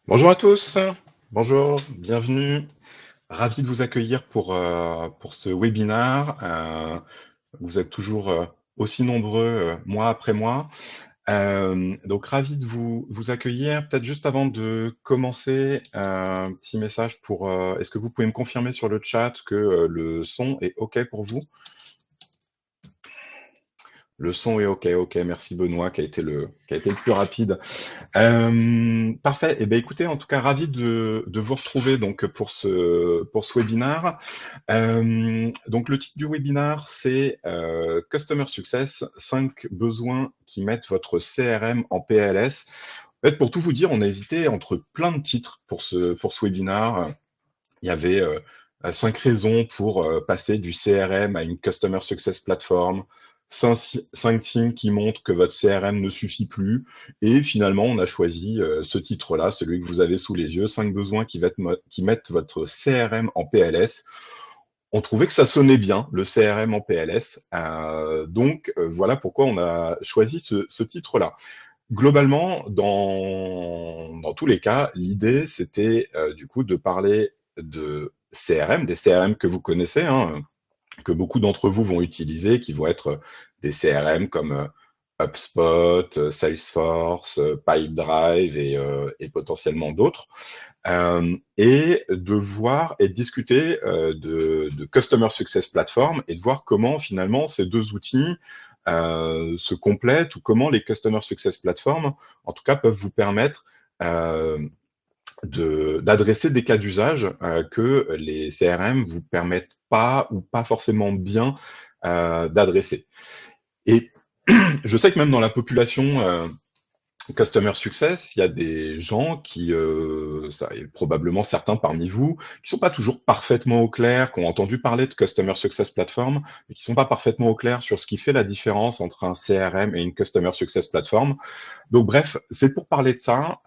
Bonjour à tous, bonjour, bienvenue. Ravi de vous accueillir pour ce webinaire. Vous êtes toujours aussi nombreux mois après mois. Donc ravi de vous accueillir. Peut-être juste avant de commencer, un petit message pour... est-ce que vous pouvez me confirmer sur le chat que le son est OK pour vous? Le son est OK, OK. Merci Benoît qui a été le plus rapide. Parfait. Eh bien, écoutez, en tout cas, ravi de vous retrouver donc pour ce webinaire. Donc, le titre du webinaire, c'est Customer Success, 5 besoins qui mettent votre CRM en PLS. En fait, pour tout vous dire, on a hésité entre plein de titres pour ce webinaire. Il y avait 5 raisons pour passer du CRM à une Customer Success Platform, 5 signes qui montrent que votre CRM ne suffit plus. Et finalement, on a choisi ce titre-là, celui que vous avez sous les yeux, 5 besoins qui mettent votre CRM en PLS. On trouvait que ça sonnait bien, le CRM en PLS. Donc, voilà pourquoi on a choisi ce titre-là. Globalement, dans tous les cas, l'idée, c'était du coup de parler de CRM, des CRM que vous connaissez, hein, que beaucoup d'entre vous vont utiliser, qui vont être des CRM comme HubSpot, Salesforce, Pipedrive et potentiellement d'autres, et de voir et de discuter de Customer Success Platform et de voir comment finalement ces deux outils se complètent ou comment les Customer Success Platform, en tout cas, peuvent vous permettre euh, d'adresser des cas d'usage que les CRM vous permettent pas ou pas forcément bien d'adresser. Et je sais que même dans la population Customer Success, il y a des gens qui, et probablement certains parmi vous, qui sont pas toujours parfaitement au clair, qui ont entendu parler de Customer Success Platform, mais qui sont pas parfaitement au clair sur ce qui fait la différence entre un CRM et une Customer Success Platform. Donc bref, c'est pour parler de ça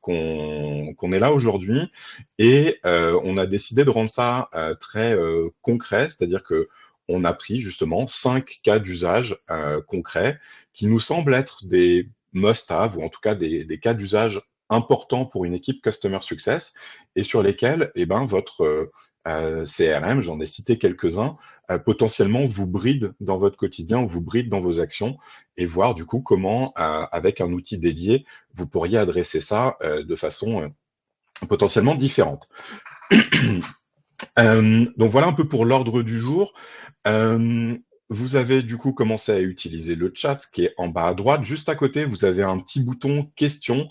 qu'on est là aujourd'hui, et on a décidé de rendre ça très concret, c'est-à-dire que on a pris justement 5 cas d'usage concrets qui nous semblent être des must-have, ou en tout cas des cas d'usage importants pour une équipe Customer Success, et sur lesquels votre CRM, j'en ai cité quelques-uns, potentiellement vous bride dans votre quotidien ou vous bride dans vos actions, et voir du coup comment, avec un outil dédié, vous pourriez adresser ça de façon potentiellement différente. Donc voilà un peu pour l'ordre du jour. Vous avez du coup commencé à utiliser le chat qui est en bas à droite. Juste à côté, vous avez un petit bouton questions.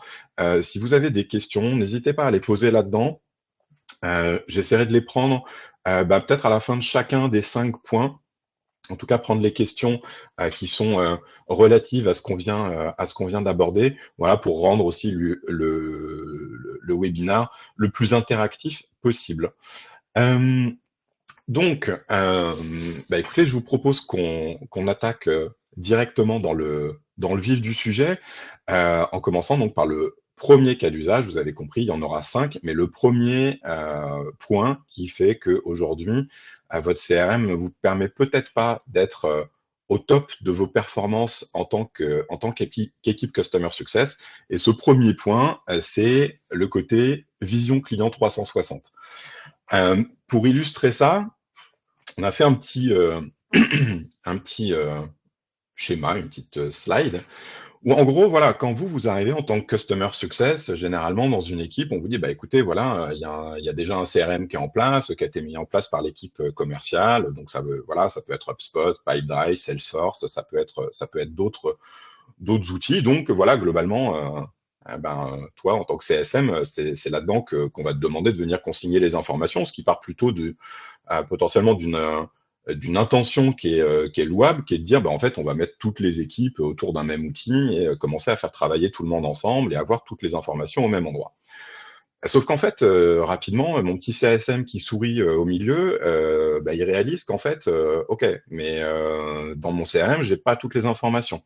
Si vous avez des questions, n'hésitez pas à les poser là-dedans. J'essaierai de les prendre peut-être à la fin de chacun des 5 points. En tout cas, prendre les questions qui sont relatives à ce qu'on vient d'aborder, voilà, pour rendre aussi le webinaire le plus interactif possible. Euh, donc, écoutez, je vous propose qu'on attaque directement dans le vif du sujet, en commençant donc par le premier cas d'usage. Vous avez compris, il y en aura 5, mais le premier point qui fait qu'aujourd'hui, votre CRM ne vous permet peut-être pas d'être au top de vos performances en tant qu'équipe Customer Success. Et ce premier point, c'est le côté vision client 360. Pour illustrer ça, on a fait un petit, un petit schéma, une petite slide, où en gros, voilà, quand vous arrivez en tant que Customer Success, généralement dans une équipe, on vous dit, bah écoutez, voilà, il y a déjà un CRM qui est en place, qui a été mis en place par l'équipe commerciale, donc voilà, ça peut être HubSpot, Pipedrive, Salesforce, ça peut être d'autres outils. Donc voilà, globalement, toi, en tant que CSM, c'est là-dedans qu'on va te demander de venir consigner les informations, ce qui part plutôt potentiellement d'une intention qui est louable, qui est de dire, en fait, on va mettre toutes les équipes autour d'un même outil et commencer à faire travailler tout le monde ensemble et avoir toutes les informations au même endroit. Sauf qu'en fait, rapidement, mon petit CSM qui sourit au milieu, il réalise qu'en fait, ok, mais dans mon CRM, j'ai pas toutes les informations.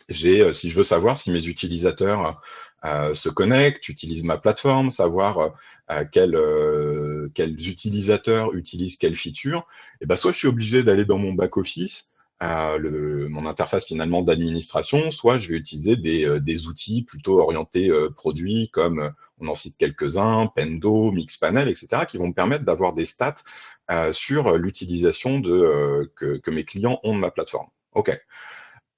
Si je veux savoir si mes utilisateurs se connectent, utilisent ma plateforme, savoir quels utilisateurs utilisent quelle feature, et soit je suis obligé d'aller dans mon back-office, mon interface finalement d'administration, soit je vais utiliser des outils plutôt orientés produits comme on en cite quelques-uns, Pendo, Mixpanel, etc., qui vont me permettre d'avoir des stats sur l'utilisation que mes clients ont de ma plateforme. OK.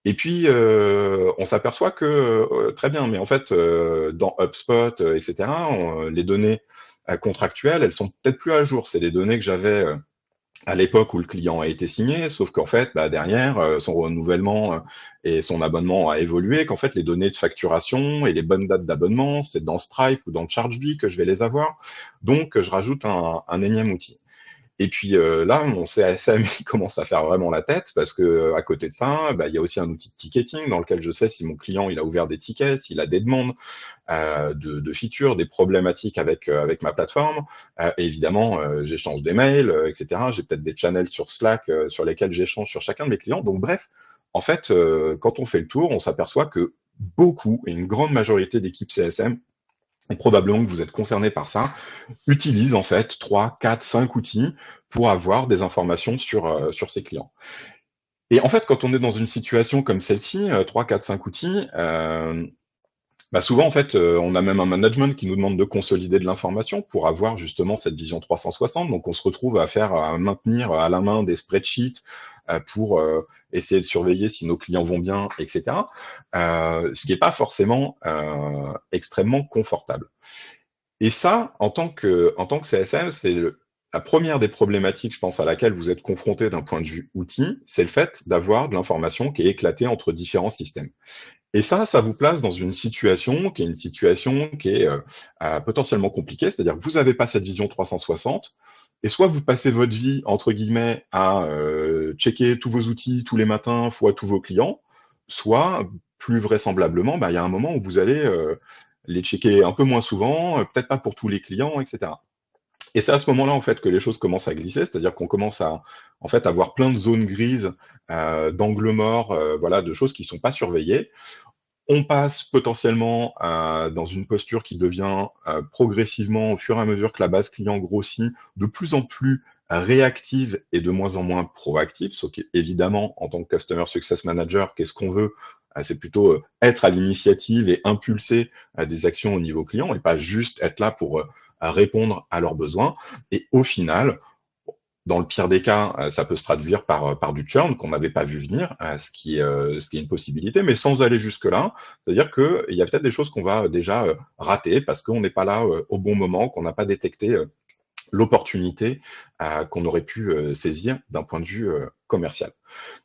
Et puis, on s'aperçoit que très bien, mais en fait, dans HubSpot, etc., les données contractuelles, elles sont peut-être plus à jour. C'est des données que j'avais à l'époque où le client a été signé, sauf qu'en fait, bah, derrière, son renouvellement et son abonnement a évolué, qu'en fait, les données de facturation et les bonnes dates d'abonnement, c'est dans Stripe ou dans ChargeBee que je vais les avoir. Donc, je rajoute un énième outil. Et puis là, mon CSM il commence à faire vraiment la tête parce que à côté de ça, bah, il y a aussi un outil de ticketing dans lequel je sais si mon client il a ouvert des tickets, s'il a des demandes de features, des problématiques avec ma plateforme. Et évidemment, j'échange des mails, etc. J'ai peut-être des channels sur Slack sur lesquels j'échange sur chacun de mes clients. Donc bref, en fait, quand on fait le tour, on s'aperçoit que beaucoup et une grande majorité d'équipes CSM, et probablement que vous êtes concerné par ça, utilisent en fait 3, 4, 5 outils pour avoir des informations sur ses clients. Et en fait, quand on est dans une situation comme celle-ci, 3, 4, 5 outils, bah souvent, en fait, on a même un management qui nous demande de consolider de l'information pour avoir justement cette vision 360. Donc, on se retrouve à maintenir à la main des spreadsheets pour essayer de surveiller si nos clients vont bien, etc. Ce qui n'est pas forcément extrêmement confortable. Et ça, en tant que CSM, c'est la première des problématiques, je pense, à laquelle vous êtes confronté d'un point de vue outil, c'est le fait d'avoir de l'information qui est éclatée entre différents systèmes. Et ça vous place dans une situation qui est potentiellement compliquée, c'est-à-dire que vous n'avez pas cette vision 360, et soit vous passez votre vie, entre guillemets, à checker tous vos outils tous les matins, fois tous vos clients, soit, plus vraisemblablement, bah, il y a un moment où vous allez les checker un peu moins souvent, peut-être pas pour tous les clients, etc. Et c'est à ce moment-là, en fait, que les choses commencent à glisser, c'est-à-dire qu'on commence à, en fait, avoir plein de zones grises, d'angles morts, voilà, de choses qui sont pas surveillées. On passe potentiellement dans une posture qui devient progressivement, au fur et à mesure que la base client grossit, de plus en plus réactive et de moins en moins proactive. Sauf qu'évidemment, en tant que Customer Success Manager, qu'est-ce qu'on veut? C'est plutôt être à l'initiative et impulser des actions au niveau client et pas juste être là pour répondre à leurs besoins. Et au final, dans le pire des cas, ça peut se traduire par du churn qu'on n'avait pas vu venir, ce qui est une possibilité, mais sans aller jusque-là. C'est-à-dire qu'il y a peut-être des choses qu'on va déjà rater parce qu'on n'est pas là au bon moment, qu'on n'a pas détecté l'opportunité qu'on aurait pu saisir d'un point de vue commercial.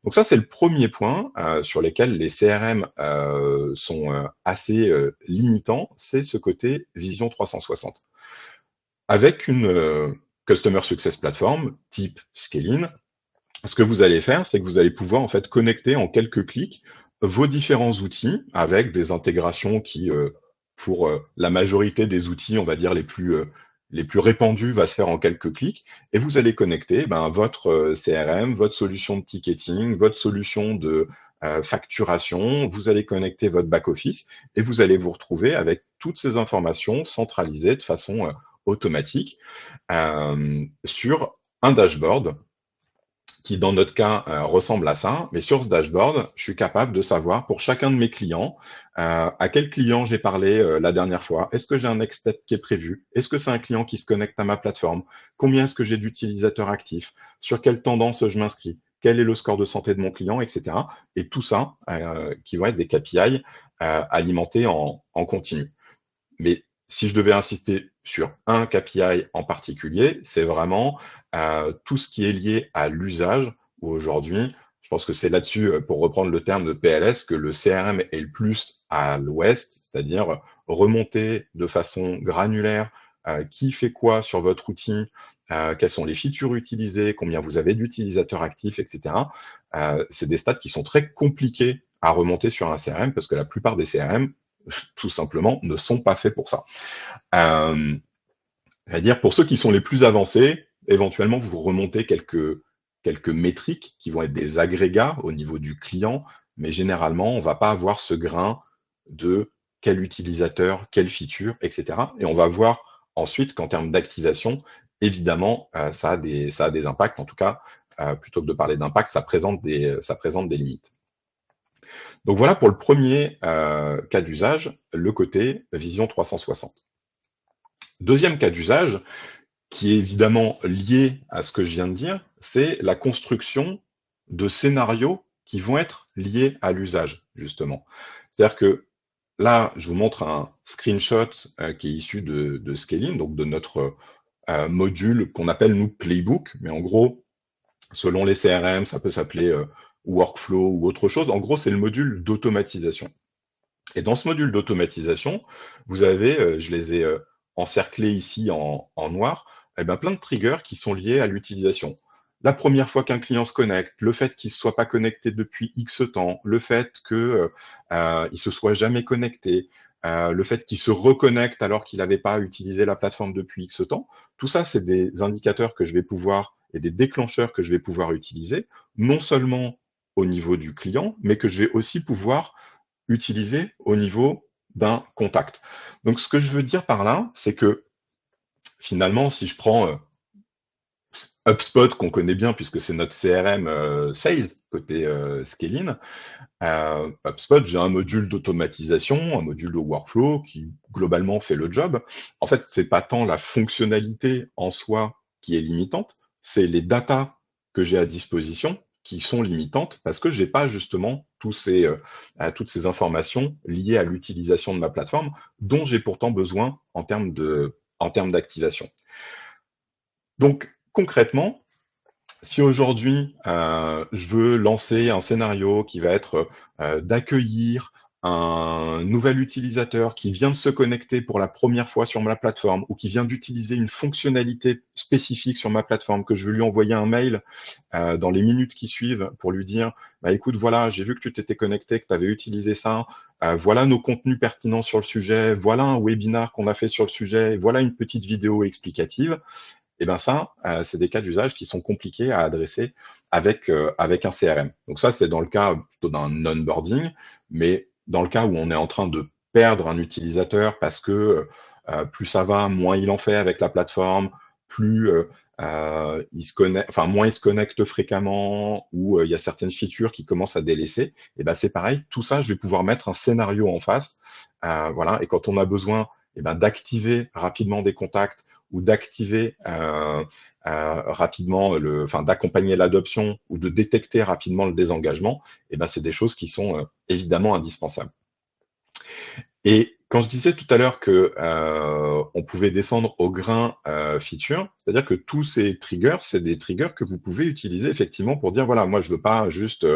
Donc ça, c'est le premier point sur lequel les CRM sont assez limitants, c'est ce côté vision 360. Avec une Customer Success Platform type Scalin, ce que vous allez faire, c'est que vous allez pouvoir en fait connecter en quelques clics vos différents outils avec des intégrations qui, pour la majorité des outils, on va dire les plus répandus, va se faire en quelques clics. Et vous allez connecter ben, votre CRM, votre solution de ticketing, votre solution de facturation. Vous allez connecter votre back-office et vous allez vous retrouver avec toutes ces informations centralisées de façon automatique sur un dashboard qui, dans notre cas, ressemble à ça. Mais sur ce dashboard, je suis capable de savoir pour chacun de mes clients à quel client j'ai parlé la dernière fois. Est-ce que j'ai un next step qui est prévu? Est-ce que c'est un client qui se connecte à ma plateforme? Combien est-ce que j'ai d'utilisateurs actifs? Sur quelle tendance je m'inscris? Quel est le score de santé de mon client, etc. Et tout ça qui vont être des KPI alimentés en continu. Mais si je devais insister sur un KPI en particulier, c'est vraiment tout ce qui est lié à l'usage, où aujourd'hui, je pense que c'est là-dessus, pour reprendre le terme de PLS, que le CRM est le plus à l'ouest, c'est-à-dire remonter de façon granulaire qui fait quoi sur votre outil, quelles sont les features utilisées, combien vous avez d'utilisateurs actifs, etc. C'est des stats qui sont très compliqués à remonter sur un CRM, parce que la plupart des CRM, tout simplement, ne sont pas faits pour ça. C'est-à-dire, pour ceux qui sont les plus avancés, éventuellement, vous remontez quelques métriques qui vont être des agrégats au niveau du client, mais généralement, on ne va pas avoir ce grain de quel utilisateur, quelle feature, etc. Et on va voir ensuite qu'en termes d'activation, évidemment, ça a des impacts, en tout cas, plutôt que de parler d'impact, ça présente des limites. Donc voilà pour le premier cas d'usage, le côté vision 360. Deuxième cas d'usage, qui est évidemment lié à ce que je viens de dire, c'est la construction de scénarios qui vont être liés à l'usage, justement. C'est-à-dire que là, je vous montre un screenshot qui est issu de Scaling, donc de notre module qu'on appelle, nous, Playbook, mais en gros, selon les CRM, ça peut s'appeler Workflow ou autre chose. En gros, c'est le module d'automatisation. Et dans ce module d'automatisation, vous avez, je les ai encerclés ici en noir, eh ben, plein de triggers qui sont liés à l'utilisation. La première fois qu'un client se connecte, le fait qu'il ne se soit pas connecté depuis X temps, le fait qu'il ne se soit jamais connecté, le fait qu'il se reconnecte alors qu'il n'avait pas utilisé la plateforme depuis X temps, tout ça, c'est des indicateurs que je vais pouvoir et des déclencheurs que je vais pouvoir utiliser, non seulement au niveau du client, mais que je vais aussi pouvoir utiliser au niveau d'un contact. Donc, ce que je veux dire par là, c'est que finalement, si je prends HubSpot, qu'on connaît bien puisque c'est notre CRM Sales, côté Scaling, HubSpot, j'ai un module d'automatisation, un module de workflow qui globalement fait le job. En fait, c'est pas tant la fonctionnalité en soi qui est limitante, c'est les datas que j'ai à disposition qui sont limitantes parce que j'ai pas justement toutes ces informations liées à l'utilisation de ma plateforme dont j'ai pourtant besoin en termes d'activation. Donc concrètement, si aujourd'hui je veux lancer un scénario qui va être d'accueillir un nouvel utilisateur qui vient de se connecter pour la première fois sur ma plateforme ou qui vient d'utiliser une fonctionnalité spécifique sur ma plateforme, que je veux lui envoyer un mail dans les minutes qui suivent pour lui dire bah, écoute, voilà, j'ai vu que tu t'étais connecté, que tu avais utilisé ça, voilà nos contenus pertinents sur le sujet, voilà un webinar qu'on a fait sur le sujet, voilà une petite vidéo explicative. Et bien ça, c'est des cas d'usage qui sont compliqués à adresser avec un CRM. Donc ça, c'est dans le cas plutôt d'un onboarding, mais dans le cas où on est en train de perdre un utilisateur parce que plus ça va, moins il en fait avec la plateforme, plus il se connecte, enfin moins il se connecte fréquemment, ou il y a certaines features qui commencent à délaisser. Et ben c'est pareil, tout ça, je vais pouvoir mettre un scénario en face, voilà. Et quand on a besoin, d'activer rapidement des contacts ou d'activer rapidement, d'accompagner l'adoption ou de détecter rapidement le désengagement, c'est des choses qui sont évidemment indispensables. Et quand je disais tout à l'heure que on pouvait descendre au grain feature, c'est-à-dire que tous ces triggers, c'est des triggers que vous pouvez utiliser effectivement pour dire voilà, moi je veux pas juste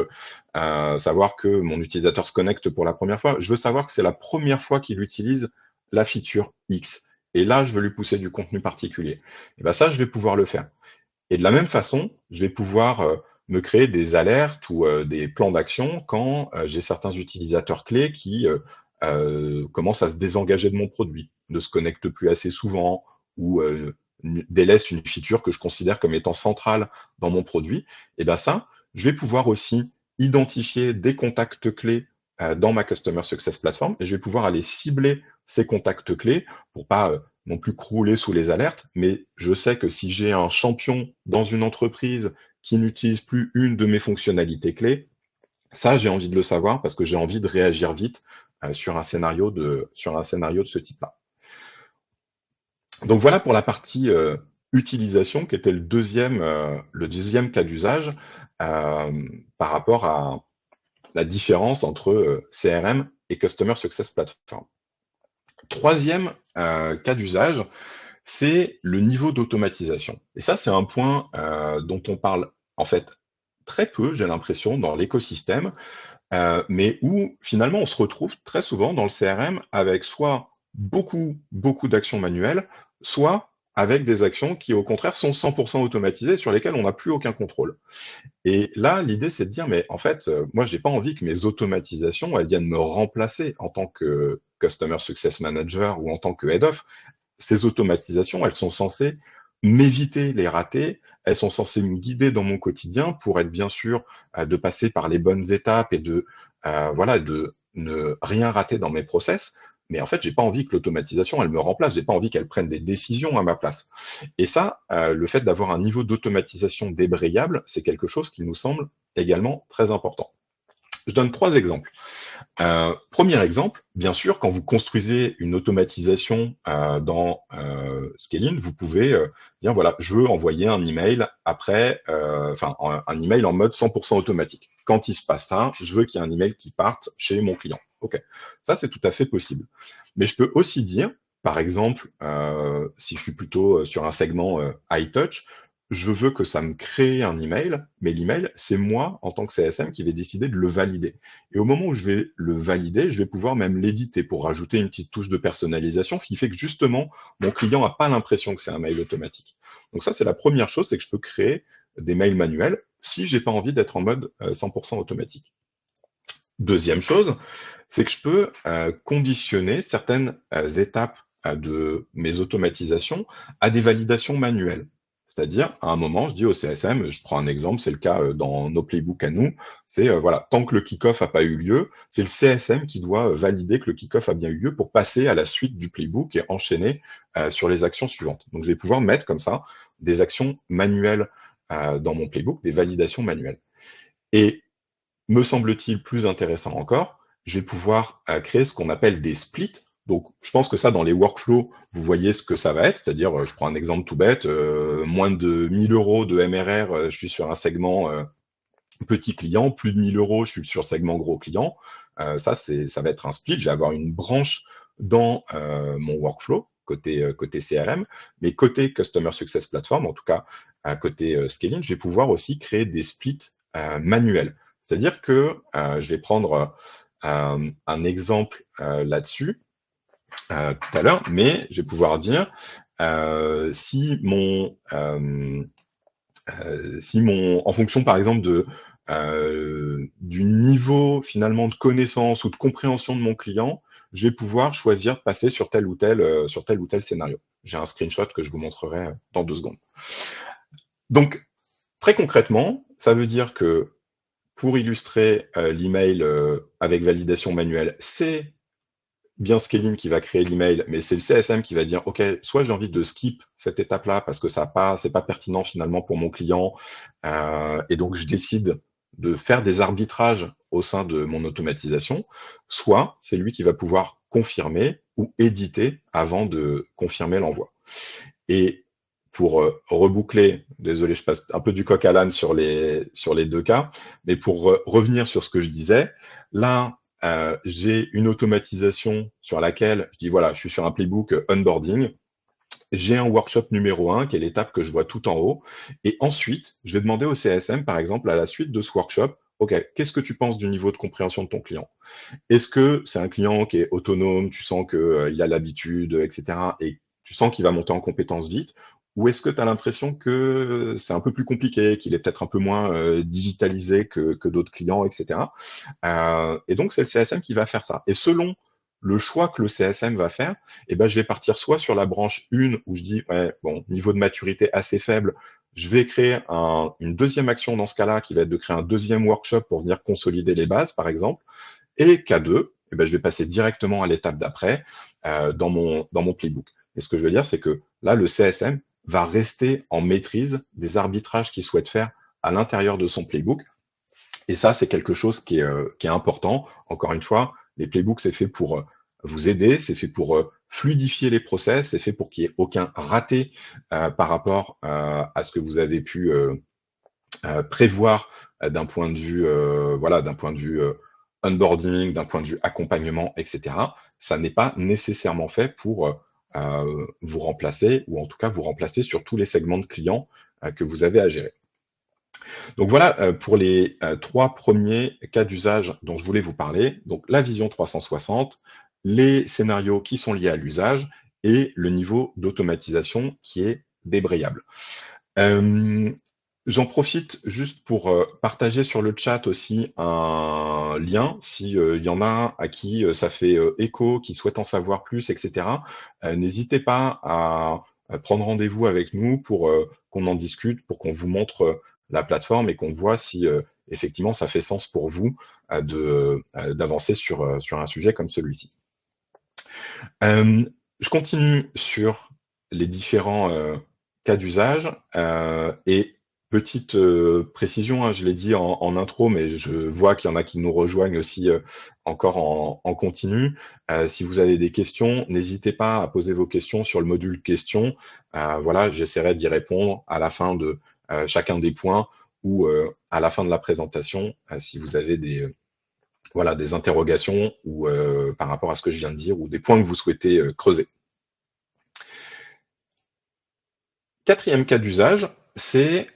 savoir que mon utilisateur se connecte pour la première fois, je veux savoir que c'est la première fois qu'il utilise la feature X. Et là, je veux lui pousser du contenu particulier. Et bien ça, je vais pouvoir le faire. Et de la même façon, je vais pouvoir me créer des alertes ou des plans d'action quand j'ai certains utilisateurs clés qui commencent à se désengager de mon produit, ne se connectent plus assez souvent ou délaissent une feature que je considère comme étant centrale dans mon produit. Et bien ça, je vais pouvoir aussi identifier des contacts clés dans ma Customer Success Platform et je vais pouvoir aller cibler ces contacts clés pour pas non plus crouler sous les alertes, mais je sais que si j'ai un champion dans une entreprise qui n'utilise plus une de mes fonctionnalités clés, ça, j'ai envie de le savoir parce que j'ai envie de réagir vite sur un scénario de ce type-là. Donc voilà pour la partie utilisation, qui était le deuxième cas d'usage par rapport à la différence entre CRM et Customer Success Platform. Troisième cas d'usage, c'est le niveau d'automatisation. Et ça, c'est un point dont on parle en fait très peu, j'ai l'impression, dans l'écosystème, mais où finalement on se retrouve très souvent dans le CRM avec soit beaucoup d'actions manuelles, soit avec des actions qui au contraire sont 100% automatisées sur lesquelles on n'a plus aucun contrôle. Et là, l'idée, c'est de dire, mais en fait, moi, j'ai pas envie que mes automatisations, elles viennent me remplacer en tant que Customer Success Manager ou en tant que Head of. Ces automatisations, elles sont censées m'éviter les ratés, elles sont censées me guider dans mon quotidien pour être bien sûr de passer par les bonnes étapes et de ne rien rater dans mes process. mais en fait, j'ai pas envie que l'automatisation, elle me remplace, j'ai pas envie qu'elle prenne des décisions à ma place. Et ça, le fait d'avoir un niveau d'automatisation débrayable, c'est quelque chose qui nous semble également très important. Je donne 3 exemples. Premier exemple, bien sûr, quand vous construisez une automatisation dans Scalin, vous pouvez dire voilà, je veux envoyer un email après, un email en mode 100% automatique. Quand il se passe ça, je veux qu'il y ait un email qui parte chez mon client. Ok, ça c'est tout à fait possible. Mais je peux aussi dire, par exemple, si je suis plutôt sur un segment high touch, je veux que ça me crée un email, mais l'email, c'est moi, en tant que CSM, qui vais décider de le valider. Et au moment où je vais le valider, je vais pouvoir même l'éditer pour rajouter une petite touche de personnalisation qui fait que justement, mon client n'a pas l'impression que c'est un mail automatique. Donc ça, c'est la première chose, c'est que je peux créer des mails manuels si j'ai pas envie d'être en mode 100% automatique. Deuxième chose, c'est que je peux conditionner certaines étapes de mes automatisations à des validations manuelles. C'est-à-dire, à un moment, je dis au CSM, je prends un exemple, c'est le cas dans nos playbooks à nous, c'est voilà, tant que le kick-off n'a pas eu lieu, c'est le CSM qui doit valider que le kick-off a bien eu lieu pour passer à la suite du playbook et enchaîner sur les actions suivantes. Donc, je vais pouvoir mettre comme ça des actions manuelles dans mon playbook, des validations manuelles. Et me semble-t-il plus intéressant encore, je vais pouvoir créer ce qu'on appelle des splits. Donc, je pense que ça, dans les workflows, vous voyez ce que ça va être. C'est-à-dire, je prends un exemple tout bête, moins de 1000 euros de MRR, je suis sur un segment petit client, plus de 1000 euros, je suis sur segment gros client. Ça va être un split. Je vais avoir une branche dans mon workflow, côté CRM, mais côté Customer Success Platform, en tout cas, côté scaling, je vais pouvoir aussi créer des splits manuels. C'est-à-dire que je vais prendre un exemple là-dessus tout à l'heure, mais je vais pouvoir dire si en fonction par exemple du niveau finalement de connaissance ou de compréhension de mon client, je vais pouvoir choisir de passer sur tel ou tel scénario. J'ai un screenshot que je vous montrerai dans 2 secondes. Donc, très concrètement, ça veut dire que pour illustrer l'email avec validation manuelle, c'est bien Scaling qui va créer l'email, mais c'est le CSM qui va dire, OK, soit j'ai envie de skip cette étape-là parce que c'est pas pertinent finalement pour mon client, et donc je décide de faire des arbitrages au sein de mon automatisation, soit c'est lui qui va pouvoir confirmer ou éditer avant de confirmer l'envoi. Et pour reboucler, désolé, je passe un peu du coq à l'âne sur les 2 cas, mais pour revenir sur ce que je disais, là, j'ai une automatisation sur laquelle je dis, voilà, je suis sur un playbook onboarding, j'ai un workshop numéro 1, qui est l'étape que je vois tout en haut, et ensuite, je vais demander au CSM, par exemple, à la suite de ce workshop, OK, qu'est-ce que tu penses du niveau de compréhension de ton client? Est-ce que c'est un client qui est autonome, tu sens qu'il a l'habitude, etc., et tu sens qu'il va monter en compétence vite? Ou est-ce que tu as l'impression que c'est un peu plus compliqué, qu'il est peut-être un peu moins digitalisé que d'autres clients, etc. Et donc, c'est le CSM qui va faire ça. Et selon le choix que le CSM va faire, eh ben, je vais partir soit sur la branche 1 où je dis, ouais, bon, niveau de maturité assez faible, je vais créer une deuxième action dans ce cas-là qui va être de créer un deuxième workshop pour venir consolider les bases, par exemple. Et K2, eh ben, je vais passer directement à l'étape d'après dans mon playbook. Et ce que je veux dire, c'est que là, le CSM va rester en maîtrise des arbitrages qu'il souhaite faire à l'intérieur de son playbook. Et ça, c'est quelque chose qui est important. Encore une fois, les playbooks, c'est fait pour vous aider, c'est fait pour fluidifier les process, c'est fait pour qu'il n'y ait aucun raté par rapport à ce que vous avez pu prévoir d'un point de vue, onboarding, d'un point de vue accompagnement, etc. Ça n'est pas nécessairement fait pour vous remplacer, ou en tout cas vous remplacer sur tous les segments de clients que vous avez à gérer. Donc voilà pour les 3 premiers cas d'usage dont je voulais vous parler. Donc la vision 360, les scénarios qui sont liés à l'usage et le niveau d'automatisation qui est débrayable. J'en profite juste pour partager sur le chat aussi un lien, si il y en a à qui ça fait écho, qui souhaitent en savoir plus, etc. N'hésitez pas à prendre rendez-vous avec nous pour qu'on en discute, pour qu'on vous montre la plateforme et qu'on voit si effectivement ça fait sens pour vous d'avancer sur un sujet comme celui-ci. Je continue sur les différents, cas d'usage, et petite, précision, hein, je l'ai dit en intro, mais je vois qu'il y en a qui nous rejoignent aussi, encore en continu. Si vous avez des questions, n'hésitez pas à poser vos questions sur le module questions. Voilà, j'essaierai d'y répondre à la fin de, chacun des points ou, à la fin de la présentation, si vous avez des, voilà, des interrogations ou par rapport à ce que je viens de dire ou des points que vous souhaitez creuser. Quatrième cas d'usage, c'est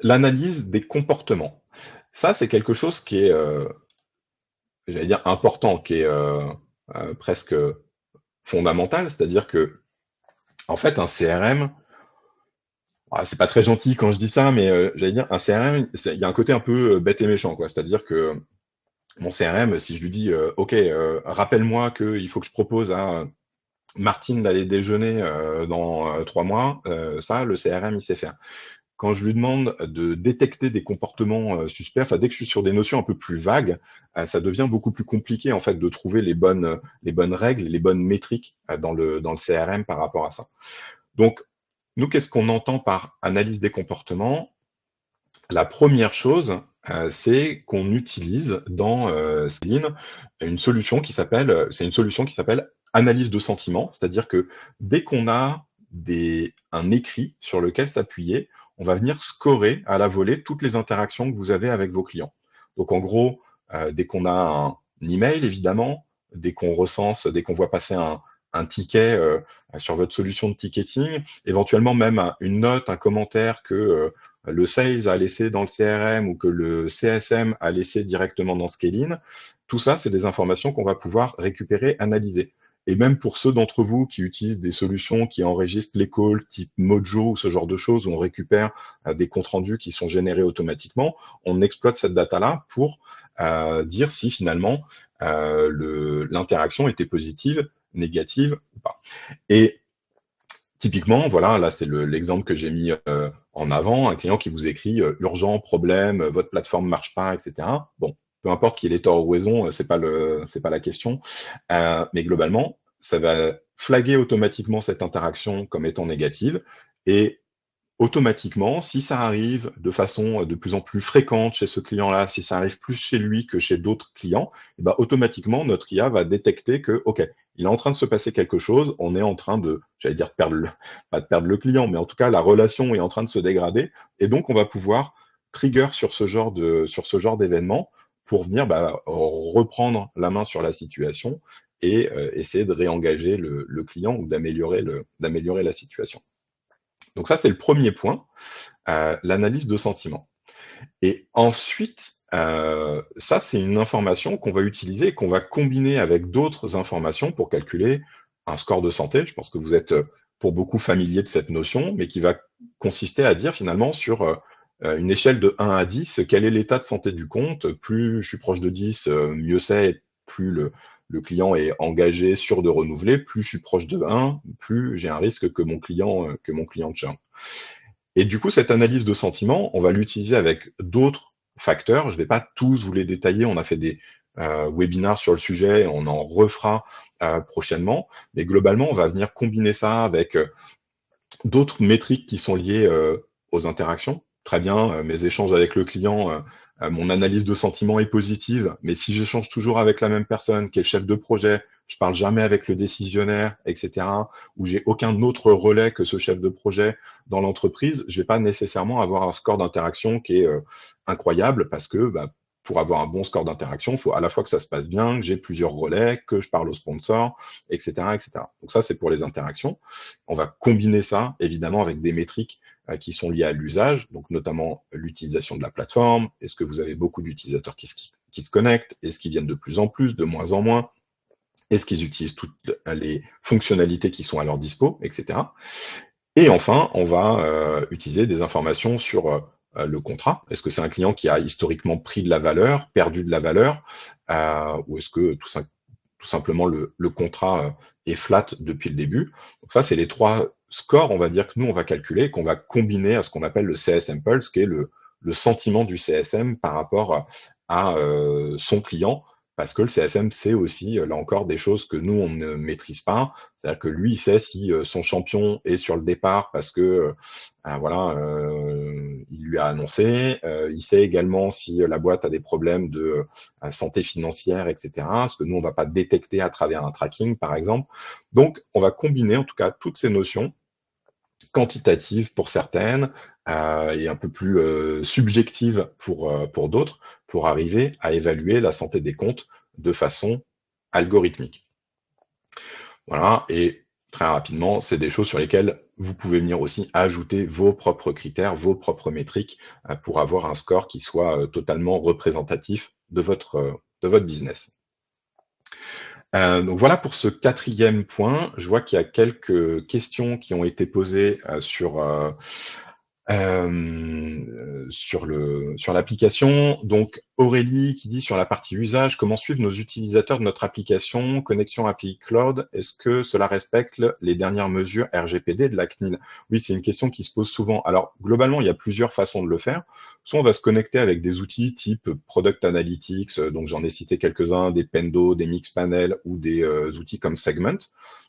l'analyse des comportements. Ça, c'est quelque chose qui est, j'allais dire, important, qui est presque fondamental, c'est-à-dire que, en fait, un CRM, c'est pas très gentil quand je dis ça, mais j'allais dire, un CRM, il y a un côté un peu bête et méchant, quoi. C'est-à-dire que mon CRM, si je lui dis, OK, rappelle-moi qu'il faut que je propose à Martine d'aller déjeuner dans 3 mois, ça, le CRM, il sait faire. Quand je lui demande de détecter des comportements suspects, enfin, dès que je suis sur des notions un peu plus vagues, ça devient beaucoup plus compliqué en fait de trouver les bonnes règles, les bonnes métriques dans le CRM par rapport à ça. Donc, nous, qu'est-ce qu'on entend par analyse des comportements? La première chose, c'est qu'on utilise dans Céline c'est une solution qui s'appelle analyse de sentiments. C'est-à-dire que dès qu'on a un écrit sur lequel s'appuyer, on va venir scorer à la volée toutes les interactions que vous avez avec vos clients. Donc en gros, dès qu'on a un email évidemment, dès qu'on voit passer un ticket sur votre solution de ticketing, éventuellement même une note, un commentaire que le sales a laissé dans le CRM ou que le CSM a laissé directement dans Scalin, tout ça, c'est des informations qu'on va pouvoir récupérer, analyser. Et même pour ceux d'entre vous qui utilisent des solutions qui enregistrent les calls type Mojo ou ce genre de choses, où on récupère des comptes rendus qui sont générés automatiquement, on exploite cette data-là pour dire si finalement l'interaction était positive, négative ou pas. Et typiquement, voilà, là c'est l'exemple que j'ai mis en avant, un client qui vous écrit urgent, problème, votre plateforme marche pas, etc. Bon, peu importe qu'il ait tort ou raison, c'est pas la question. Mais globalement, ça va flaguer automatiquement cette interaction comme étant négative et automatiquement, si ça arrive de façon de plus en plus fréquente chez ce client-là, si ça arrive plus chez lui que chez d'autres clients, eh ben, automatiquement, notre IA va détecter que, OK, il est en train de se passer quelque chose, on est en train de, j'allais dire, pas de perdre le client, mais en tout cas, la relation est en train de se dégrader. Et donc, on va pouvoir trigger sur ce genre d'événement pour venir reprendre la main sur la situation et essayer de réengager le client ou d'améliorer la situation. Donc ça, c'est le premier point, l'analyse de sentiments. Et ensuite, ça, c'est une information qu'on va utiliser, qu'on va combiner avec d'autres informations pour calculer un score de santé. Je pense que vous êtes pour beaucoup familier de cette notion, mais qui va consister à dire finalement sur une échelle de 1 à 10, quel est l'état de santé du compte. Plus je suis proche de 10, mieux c'est, et plus le client est engagé, sûr de renouveler, plus je suis proche de 1, plus j'ai un risque que mon client churn. Et du coup, cette analyse de sentiment, on va l'utiliser avec d'autres facteurs. Je ne vais pas tous vous les détailler. On a fait des webinars sur le sujet. On en refera prochainement. Mais globalement, on va venir combiner ça avec d'autres métriques qui sont liées aux interactions. Très bien, mes échanges avec le client, mon analyse de sentiment est positive, mais si j'échange toujours avec la même personne qui est le chef de projet, je parle jamais avec le décisionnaire, etc., ou j'ai aucun autre relais que ce chef de projet dans l'entreprise, je vais pas nécessairement avoir un score d'interaction qui est incroyable parce que pour avoir un bon score d'interaction, il faut à la fois que ça se passe bien, que j'ai plusieurs relais, que je parle au sponsor, etc., etc. Donc ça, c'est pour les interactions. On va combiner ça, évidemment, avec des métriques qui sont liées à l'usage, donc notamment l'utilisation de la plateforme. Est-ce que vous avez beaucoup d'utilisateurs qui se connectent? Est-ce qu'ils viennent de plus en plus, de moins en moins? Est-ce qu'ils utilisent toutes les fonctionnalités qui sont à leur dispo, etc. Et enfin, on va utiliser des informations sur le contrat. Est-ce que c'est un client qui a historiquement pris de la valeur, perdu de la valeur, ou est-ce que tout simplement le contrat est flat depuis le début? Donc ça, c'est les 3 scores, on va dire, que nous, on va calculer, qu'on va combiner à ce qu'on appelle le CSM Pulse, qui est le sentiment du CSM par rapport à son client, parce que le CSM sait aussi, là encore, des choses que nous, on ne maîtrise pas. C'est-à-dire que lui, il sait si son champion est sur le départ parce que voilà, il lui a annoncé. Il sait également si la boîte a des problèmes de santé financière, etc. Ce que nous, on ne va pas détecter à travers un tracking, par exemple. Donc, on va combiner en tout cas toutes ces notions quantitatives pour certaines et un peu plus subjectives pour d'autres, pour arriver à évaluer la santé des comptes de façon algorithmique. Voilà, et très rapidement, c'est des choses sur lesquelles vous pouvez venir aussi ajouter vos propres critères, vos propres métriques pour avoir un score qui soit totalement représentatif de votre business. Donc voilà pour ce quatrième point. Je vois qu'il y a quelques questions qui ont été posées sur l'application. Donc Aurélie qui dit sur la partie usage, comment suivent nos utilisateurs de notre application, connexion API Cloud, est-ce que cela respecte les dernières mesures RGPD de la CNIL? Oui, c'est une question qui se pose souvent. Alors globalement, il y a plusieurs façons de le faire. Soit on va se connecter avec des outils type Product Analytics, donc j'en ai cité quelques-uns, des Pendo, des Mixpanel ou des outils comme Segment.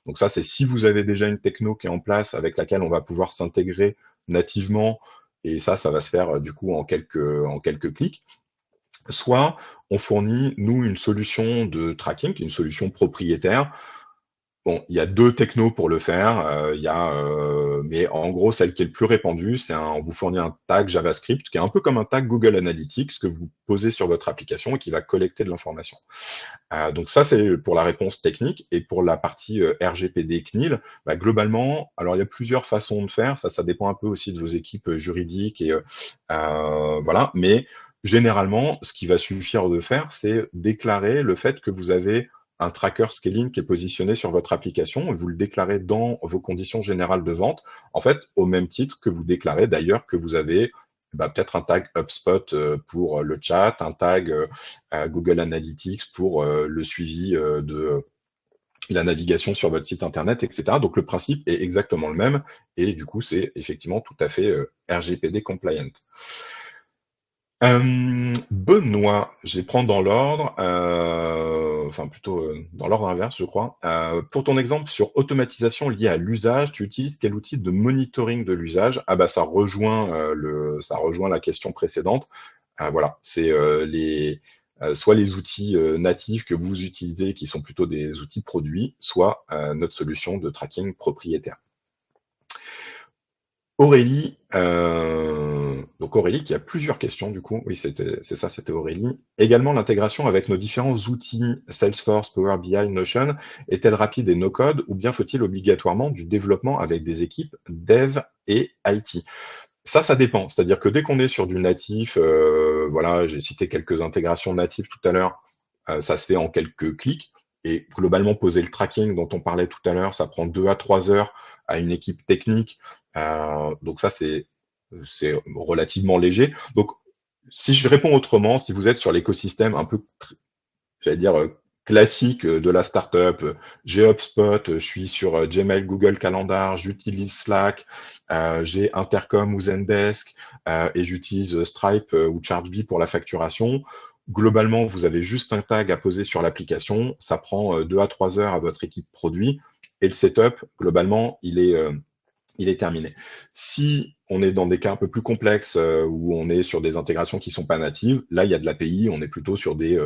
Donc ça, c'est si vous avez déjà une techno qui est en place avec laquelle on va pouvoir s'intégrer nativement, et ça va se faire du coup en quelques clics. Soit on fournit, nous, une solution de tracking, une solution propriétaire. Bon, il y a deux technos pour le faire. Mais en gros, celle qui est le plus répandue, on vous fournit un tag JavaScript qui est un peu comme un tag Google Analytics que vous posez sur votre application et qui va collecter de l'information. Donc ça, c'est pour la réponse technique. Et pour la partie RGPD CNIL, globalement, alors il y a plusieurs façons de faire. Ça dépend un peu aussi de vos équipes juridiques et voilà. Mais généralement, ce qui va suffire de faire, c'est déclarer le fait que vous avez un tracker scaling qui est positionné sur votre application. Vous le déclarez dans vos conditions générales de vente, en fait, au même titre que vous déclarez d'ailleurs que vous avez peut-être un tag HubSpot pour le chat, un tag Google Analytics pour le suivi de la navigation sur votre site internet, etc. Donc le principe est exactement le même et du coup c'est effectivement tout à fait RGPD compliant. Benoît, je vais prendre dans l'ordre, enfin plutôt dans l'ordre inverse, je crois. Pour ton exemple sur automatisation liée à l'usage, tu utilises quel outil de monitoring de l'usage? Ah bah ça rejoint ça rejoint la question précédente. Voilà, c'est soit les outils natifs que vous utilisez, qui sont plutôt des outils produits, soit notre solution de tracking propriétaire. Aurélie, donc Aurélie qui a plusieurs questions du coup. Oui, c'était Aurélie. Également, l'intégration avec nos différents outils Salesforce, Power BI, Notion est-elle rapide et no-code ou bien faut-il obligatoirement du développement avec des équipes dev et IT? Ça dépend. C'est-à-dire que dès qu'on est sur du natif, voilà, j'ai cité quelques intégrations natives tout à l'heure, ça se fait en quelques clics. Et globalement, poser le tracking dont on parlait tout à l'heure, ça prend 2 à 3 heures à une équipe technique. Donc ça, c'est relativement léger. Donc, si je réponds autrement, si vous êtes sur l'écosystème un peu, j'allais dire, classique de la startup, j'ai HubSpot, je suis sur Gmail, Google Calendar, j'utilise Slack, j'ai Intercom ou Zendesk, et j'utilise Stripe ou Chargebee pour la facturation. Globalement, vous avez juste un tag à poser sur l'application, ça prend 2 à 3 heures à votre équipe produit, et le setup, globalement, il est terminé. Si on est dans des cas un peu plus complexes où on est sur des intégrations qui ne sont pas natives, là, il y a de l'API, on est plutôt sur des,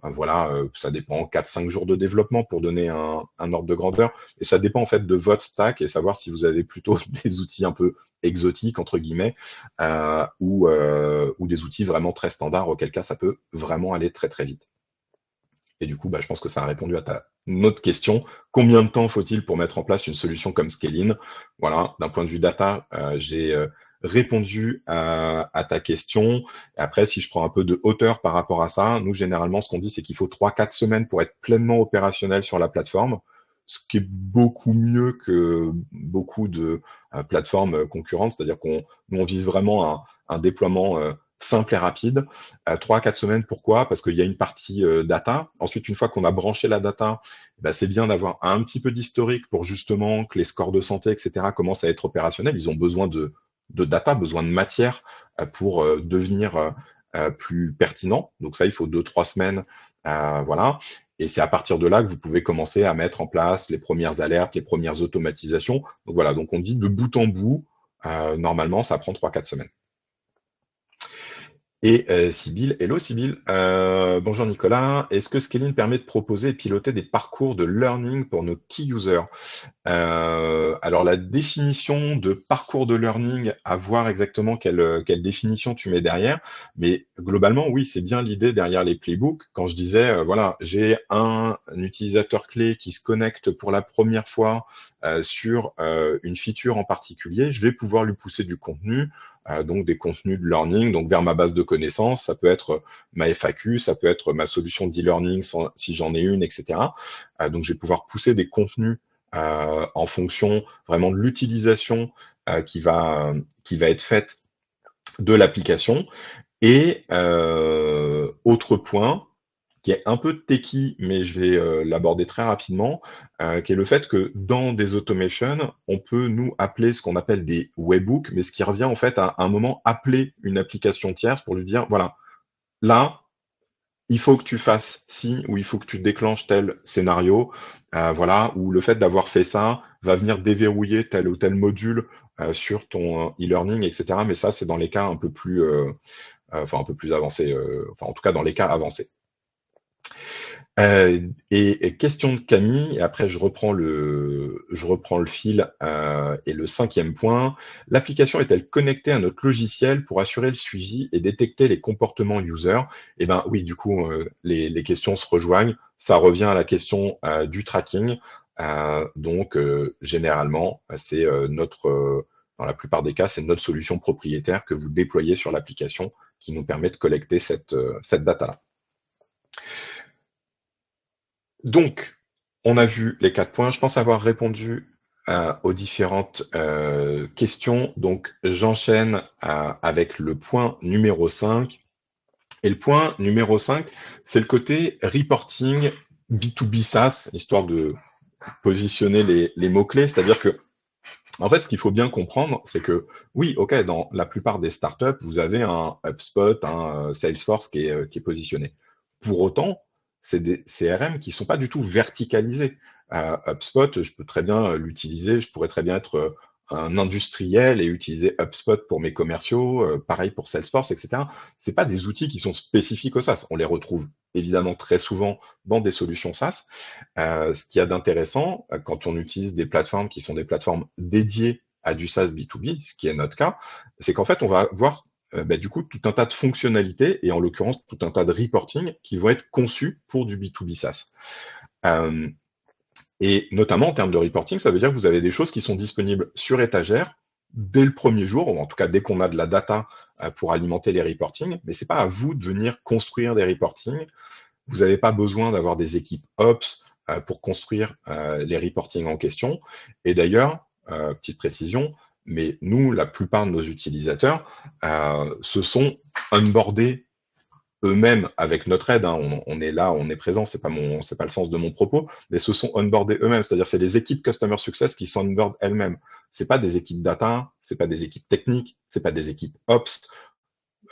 voilà, ça dépend, 4-5 jours de développement pour donner un ordre de grandeur. Et ça dépend en fait de votre stack et savoir si vous avez plutôt des outils un peu exotiques, entre guillemets, ou des outils vraiment très standards, auquel cas ça peut vraiment aller très très vite. Et du coup, je pense que ça a répondu à ta autre question. Combien de temps faut-il pour mettre en place une solution comme Scalin? Voilà, d'un point de vue data, j'ai répondu à ta question. Et après, si je prends un peu de hauteur par rapport à ça, nous, généralement, ce qu'on dit, c'est qu'il faut 3-4 semaines pour être pleinement opérationnel sur la plateforme, ce qui est beaucoup mieux que beaucoup de plateformes concurrentes. C'est-à-dire nous, on vise vraiment un déploiement simple et rapide. 3 à 4 semaines, pourquoi? Parce qu'il y a une partie data. Ensuite, une fois qu'on a branché la data, c'est bien d'avoir un petit peu d'historique pour justement que les scores de santé, etc., commencent à être opérationnels. Ils ont besoin de data, besoin de matière pour devenir plus pertinent. Donc ça, il faut 2-3 semaines Voilà. Et c'est à partir de là que vous pouvez commencer à mettre en place les premières alertes, les premières automatisations. Donc voilà, donc on dit de bout en bout, normalement, ça prend 3 4 semaines. Et Sybille, hello Sybille. Bonjour Nicolas. Est-ce que Scaling permet de proposer et piloter des parcours de learning pour nos key users? Alors la définition de parcours de learning, à voir exactement quelle définition tu mets derrière, mais globalement, oui, c'est bien l'idée derrière les playbooks. Quand je disais, voilà, j'ai un utilisateur clé qui se connecte pour la première fois sur une feature en particulier, je vais pouvoir lui pousser du contenu, donc des contenus de learning, donc vers ma base de connaissances. Ça peut être ma FAQ, ça peut être ma solution d'e-learning si j'en ai une, etc. Donc je vais pouvoir pousser des contenus en fonction vraiment de l'utilisation qui va être faite de l'application. Et autre point, qui est un peu techie, mais je vais l'aborder très rapidement, qui est le fait que dans des automations, on peut nous appeler ce qu'on appelle des webhooks, mais ce qui revient en fait à un moment appeler une application tierce pour lui dire, voilà, là, il faut que tu fasses ci ou il faut que tu déclenches tel scénario, voilà, ou le fait d'avoir fait ça va venir déverrouiller tel ou tel module sur ton e-learning, etc. Mais ça, c'est dans les cas un peu plus, enfin un peu plus avancés, enfin en tout cas dans les cas avancés. Et question de Camille, et après je reprends le fil, et le 5e point, l'application est-elle connectée à notre logiciel pour assurer le suivi et détecter les comportements user? Eh ben oui, du coup, les questions se rejoignent. Ça revient à la question du tracking. Donc, généralement, c'est dans la plupart des cas, c'est notre solution propriétaire que vous déployez sur l'application qui nous permet de collecter cette data-là. Donc, on a vu les 4 points. Je pense avoir répondu aux différentes questions. Donc, j'enchaîne avec le point numéro 5. Et le point numéro 5, c'est le côté reporting B2B SaaS, histoire de positionner les mots-clés. C'est-à-dire que, en fait, ce qu'il faut bien comprendre, c'est que, oui, OK, dans la plupart des startups, vous avez un HubSpot, un Salesforce qui est positionné. Pour autant, c'est des CRM qui sont pas du tout verticalisés. HubSpot, je peux très bien l'utiliser, je pourrais très bien être un industriel et utiliser HubSpot pour mes commerciaux, pareil pour Salesforce, etc. C'est pas des outils qui sont spécifiques au SaaS. On les retrouve évidemment très souvent dans des solutions SaaS. Ce qu'il y a d'intéressant, quand on utilise des plateformes qui sont des plateformes dédiées à du SaaS B2B, ce qui est notre cas, c'est qu'en fait, on va avoir du coup tout un tas de fonctionnalités et en l'occurrence tout un tas de reporting qui vont être conçus pour du B2B SaaS. Et notamment en termes de reporting, ça veut dire que vous avez des choses qui sont disponibles sur étagère dès le premier jour, ou en tout cas dès qu'on a de la data pour alimenter les reportings, mais c'est pas à vous de venir construire des reportings. Vous n'avez pas besoin d'avoir des équipes Ops pour construire les reportings en question. Et d'ailleurs, petite précision, mais nous, la plupart de nos utilisateurs se sont onboardés eux-mêmes avec notre aide. Hein. On est là, on est présent. C'est pas le sens de mon propos, mais se sont onboardés eux-mêmes. C'est-à-dire, c'est les équipes Customer Success qui s'onboardent elles-mêmes. C'est pas des équipes data, c'est pas des équipes techniques, c'est pas des équipes Ops.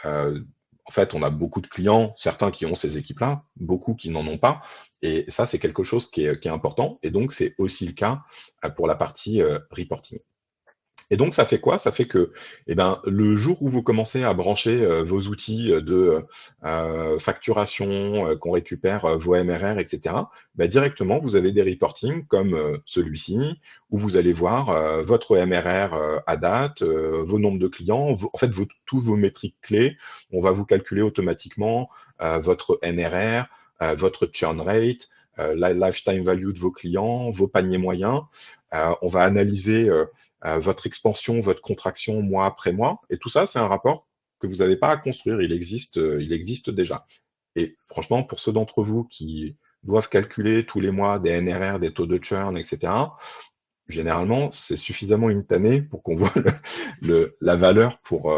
En fait, on a beaucoup de clients, certains qui ont ces équipes-là, beaucoup qui n'en ont pas. Et ça, c'est quelque chose qui est important. Et donc, c'est aussi le cas pour la partie reporting. Et donc, ça fait quoi? Ça fait que le jour où vous commencez à brancher vos outils de facturation, qu'on récupère vos MRR, etc., directement, vous avez des reportings comme celui-ci, où vous allez voir votre MRR à date, vos nombres de clients, en fait, tous vos métriques clés. On va vous calculer automatiquement votre NRR, votre churn rate, la lifetime value de vos clients, vos paniers moyens. On va analyser votre expansion, votre contraction mois après mois. Et tout ça, c'est un rapport que vous n'avez pas à construire. Il existe déjà. Et franchement, pour ceux d'entre vous qui doivent calculer tous les mois des NRR, des taux de churn, etc., généralement, c'est suffisamment instantané pour qu'on voit la valeur pour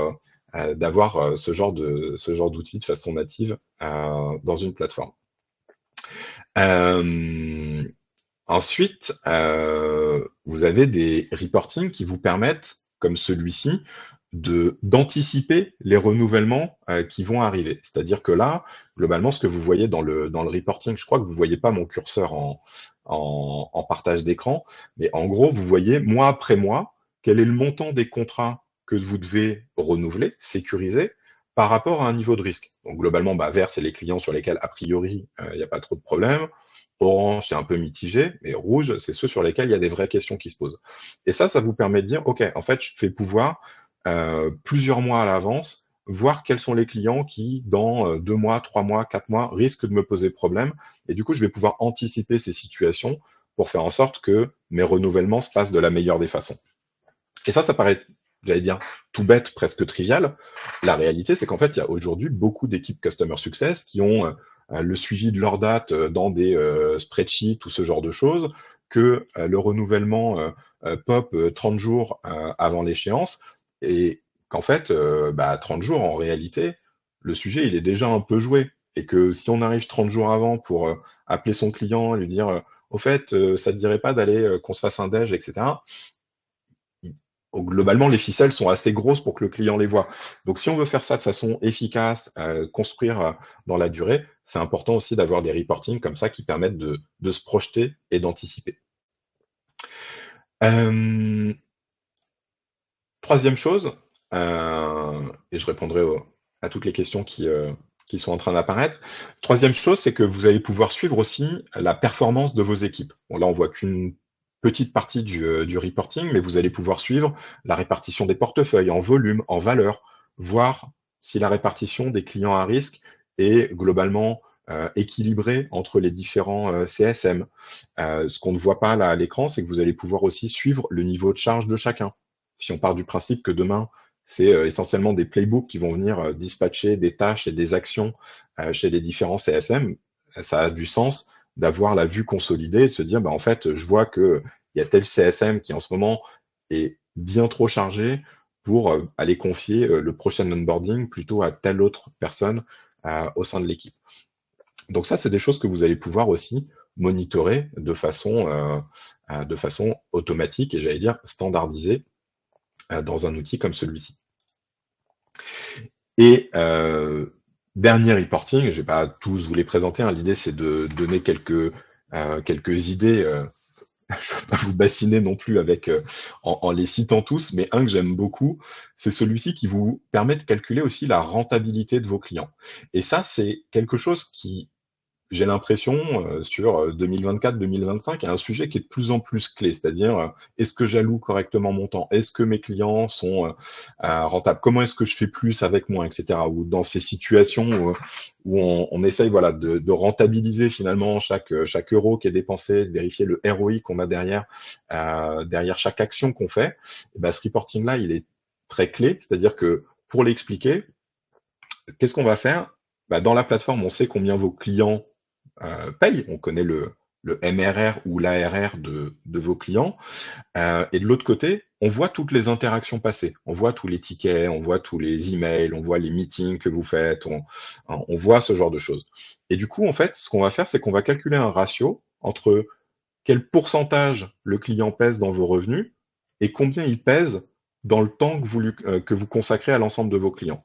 d'avoir ce genre d'outil de façon native dans une plateforme. Ensuite, vous avez des reportings qui vous permettent, comme celui-ci, d'anticiper les renouvellements qui vont arriver. C'est-à-dire que là, globalement, ce que vous voyez dans le reporting, je crois que vous voyez pas mon curseur en partage d'écran, mais en gros, vous voyez mois après mois quel est le montant des contrats que vous devez renouveler, sécuriser, par rapport à un niveau de risque. Donc globalement, bah, vert, c'est les clients sur lesquels, a priori, il n'y a pas trop de problèmes. Orange, c'est un peu mitigé, mais rouge, c'est ceux sur lesquels il y a des vraies questions qui se posent. Et ça vous permet de dire, OK, en fait, je vais pouvoir, plusieurs mois à l'avance, voir quels sont les clients qui, dans 2 mois, 3 mois, 4 mois, risquent de me poser problème. Et du coup, je vais pouvoir anticiper ces situations pour faire en sorte que mes renouvellements se passent de la meilleure des façons. Et ça paraît, j'allais dire, tout bête, presque trivial. La réalité, c'est qu'en fait, il y a aujourd'hui beaucoup d'équipes Customer Success qui ont le suivi de leurs dates dans des spreadsheets ou ce genre de choses, que le renouvellement pop 30 jours avant l'échéance, et qu'en fait, 30 jours, en réalité, le sujet, il est déjà un peu joué. Et que si on arrive 30 jours avant pour appeler son client et lui dire, au fait, ça te dirait pas d'aller qu'on se fasse un déj, etc. Globalement, les ficelles sont assez grosses pour que le client les voit. Donc, si on veut faire ça de façon efficace, construire dans la durée, c'est important aussi d'avoir des reportings comme ça qui permettent de se projeter et d'anticiper. Euh, Troisième chose, et je répondrai à toutes les questions qui sont en train d'apparaître. Troisième chose, c'est que vous allez pouvoir suivre aussi la performance de vos équipes. Bon, là, on voit qu'une petite partie du reporting, mais vous allez pouvoir suivre la répartition des portefeuilles en volume, en valeur, voir si la répartition des clients à risque est globalement équilibrée entre les différents CSM. Ce qu'on ne voit pas là à l'écran, c'est que vous allez pouvoir aussi suivre le niveau de charge de chacun. Si on part du principe que demain, c'est essentiellement des playbooks qui vont venir dispatcher des tâches et des actions chez les différents CSM, ça a du sens d'avoir la vue consolidée et de se dire, en fait, je vois qu'il y a tel CSM qui en ce moment est bien trop chargé pour aller confier le prochain onboarding plutôt à telle autre personne au sein de l'équipe. Donc ça, c'est des choses que vous allez pouvoir aussi monitorer de façon automatique et j'allais dire standardisée dans un outil comme celui-ci. Et dernier reporting, je ne vais pas tous vous les présenter, hein, l'idée c'est de donner quelques idées. Je ne vais pas vous bassiner non plus avec en les citant tous, mais un que j'aime beaucoup, c'est celui-ci qui vous permet de calculer aussi la rentabilité de vos clients. Et ça, c'est quelque chose qui, j'ai l'impression, sur 2024-2025, il y a un sujet qui est de plus en plus clé, c'est-à-dire, est-ce que j'alloue correctement mon temps? Est-ce que mes clients sont rentables? Comment est-ce que je fais plus avec moins, etc. Ou dans ces situations où on essaye voilà, de rentabiliser finalement chaque euro qui est dépensé, de vérifier le ROI qu'on a derrière chaque action qu'on fait, et ben, ce reporting-là, il est très clé, c'est-à-dire que pour l'expliquer, qu'est-ce qu'on va faire? Dans la plateforme, on sait combien vos clients paye. On connaît le MRR ou l'ARR de vos clients. Et de l'autre côté, on voit toutes les interactions passées. On voit tous les tickets, on voit tous les emails, on voit les meetings que vous faites, on voit ce genre de choses. Et du coup, en fait, ce qu'on va faire, c'est qu'on va calculer un ratio entre quel pourcentage le client pèse dans vos revenus et combien il pèse dans le temps que vous consacrez à l'ensemble de vos clients.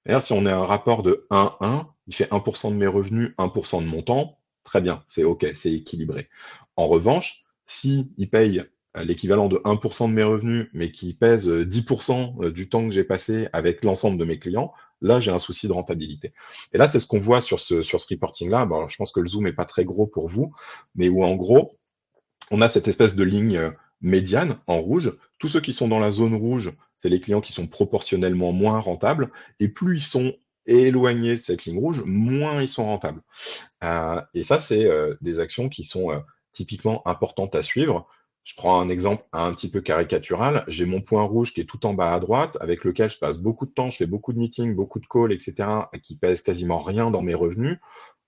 D'ailleurs, si on a un rapport de 1-1, il fait 1% de mes revenus, 1% de mon temps, très bien, c'est OK, c'est équilibré. En revanche, si il paye l'équivalent de 1% de mes revenus, mais qui pèse 10% du temps que j'ai passé avec l'ensemble de mes clients, là, j'ai un souci de rentabilité. Et là, c'est ce qu'on voit sur ce reporting-là. Bon, je pense que le zoom n'est pas très gros pour vous, mais où en gros, on a cette espèce de ligne médiane en rouge. Tous ceux qui sont dans la zone rouge, c'est les clients qui sont proportionnellement moins rentables. Et plus ils sont éloignés de cette ligne rouge, moins ils sont rentables. Et ça, c'est des actions qui sont typiquement importantes à suivre. Je prends un exemple un petit peu caricatural. J'ai mon point rouge qui est tout en bas à droite, avec lequel je passe beaucoup de temps, je fais beaucoup de meetings, beaucoup de calls, etc., qui pèse quasiment rien dans mes revenus.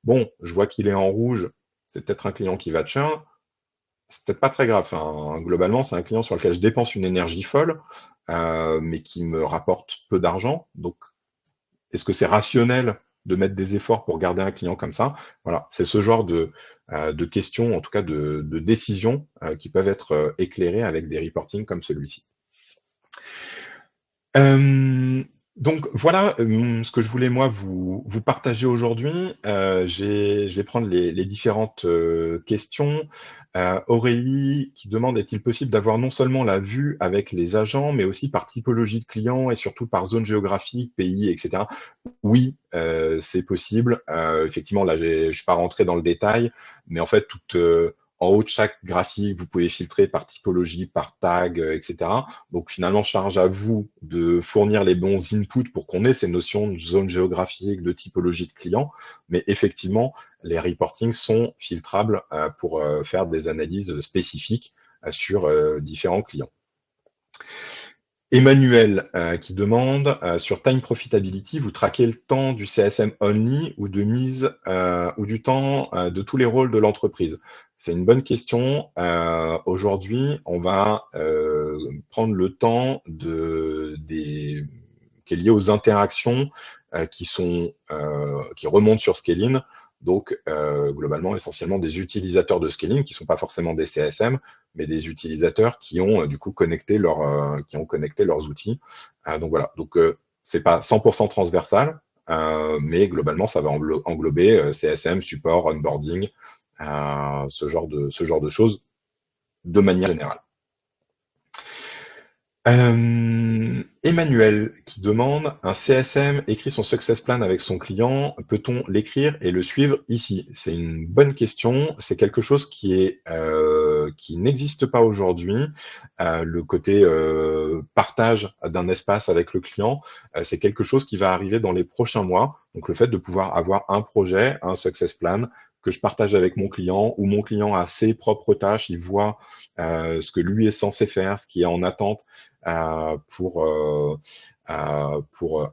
Bon, je vois qu'il est en rouge, c'est peut-être un client qui va churn, c'est peut-être pas très grave. Enfin, globalement, c'est un client sur lequel je dépense une énergie folle, mais qui me rapporte peu d'argent. Donc, est-ce que c'est rationnel de mettre des efforts pour garder un client comme ça? Voilà, c'est ce genre de questions, en tout cas de décisions, qui peuvent être éclairées avec des reportings comme celui-ci. Hem, donc voilà, ce que je voulais moi vous partager aujourd'hui. Je vais prendre les différentes, questions. Aurélie qui demande: «Est-il possible d'avoir non seulement la vue avec les agents, mais aussi par typologie de clients et surtout par zone géographique, pays et cetera?» Oui, c'est possible. Effectivement, là, je suis pas rentré dans le détail, mais en fait, en haut de chaque graphique, vous pouvez filtrer par typologie, par tag, et cetera. Donc finalement, charge à vous de fournir les bons inputs pour qu'on ait ces notions de zone géographique, de typologie de client. Mais effectivement, les reportings sont filtrables, pour, faire des analyses spécifiques, sur, différents clients. Emmanuel qui demande sur Time Profitability, vous traquez le temps du CSM only ou de mise ou du temps de tous les rôles de l'entreprise? C'est une bonne question. Aujourd'hui, on va prendre le temps qui est lié aux interactions qui remontent sur Scaling. Donc, globalement, essentiellement des utilisateurs de Scaling qui ne sont pas forcément des CSM, mais des utilisateurs qui ont du coup qui ont connecté leurs outils. Donc voilà. Donc c'est pas 100% transversal, mais globalement ça va englober CSM, support, onboarding, ce genre de choses de manière générale. Emmanuel qui demande: un CSM écrit son success plan avec son client, peut-on l'écrire et le suivre ici? C'est une bonne question. C'est quelque chose qui n'existe pas aujourd'hui. Le côté partage d'un espace avec le client, c'est quelque chose qui va arriver dans les prochains mois. Donc le fait de pouvoir avoir un projet, un success plan que je partage avec mon client, où mon client a ses propres tâches, il voit ce que lui est censé faire, ce qui est en attente pour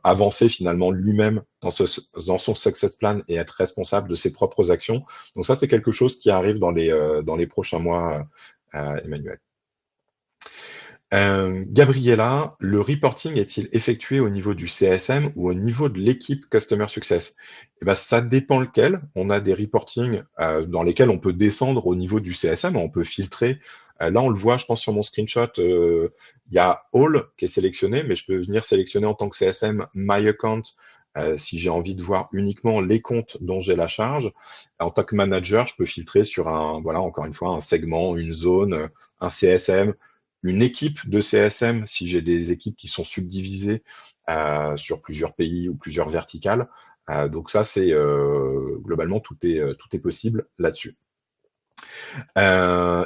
avancer finalement lui-même dans son success plan et être responsable de ses propres actions. Donc ça, c'est quelque chose qui arrive dans les prochains mois, Emmanuel. Gabriella, le reporting est-il effectué au niveau du CSM ou au niveau de l'équipe Customer Success? Eh ben, ça dépend lequel. On a des reportings dans lesquels on peut descendre au niveau du CSM, on peut filtrer. Là, on le voit, je pense, sur mon screenshot, il y a All qui est sélectionné, mais je peux venir sélectionner en tant que CSM My Account si j'ai envie de voir uniquement les comptes dont j'ai la charge. En tant que manager, je peux filtrer sur voilà, encore une fois, un segment, une zone, un CSM, une équipe de CSM, si j'ai des équipes qui sont subdivisées sur plusieurs pays ou plusieurs verticales. Donc ça, c'est globalement, tout est possible là-dessus.